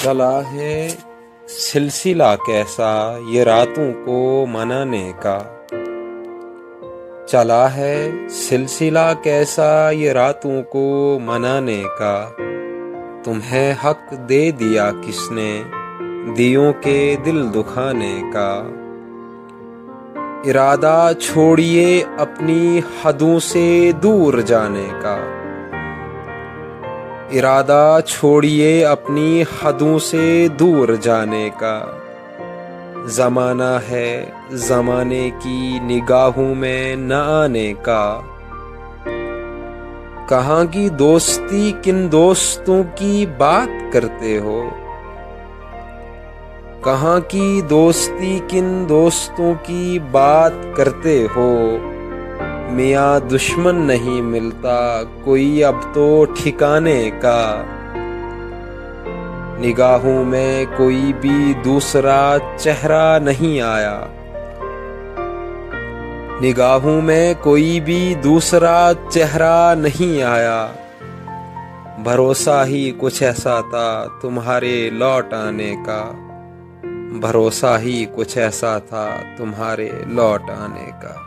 चला है सिलसिला कैसा ये रातों को मनाने का। चला है सिलसिला कैसा ये रातों को मनाने का। तुम्हें हक दे दिया किसने दियों के दिल दुखाने का। इरादा छोड़िए अपनी हदों से दूर जाने का। इरादा छोड़िए अपनी हदों से दूर जाने का। ज़माना है ज़माने की निगाहों में न आने का। कहाँ की दोस्ती किन दोस्तों की बात करते हो। कहाँ की दोस्ती किन दोस्तों की बात करते हो। मियाँ दुश्मन नहीं मिलता कोई अब तो ठिकाने का। निगाहों में कोई भी दूसरा चेहरा नहीं आया। निगाहों में कोई भी दूसरा चेहरा नहीं आया। भरोसा ही कुछ ऐसा था तुम्हारे लौट आने का। भरोसा ही कुछ ऐसा था तुम्हारे लौट आने का।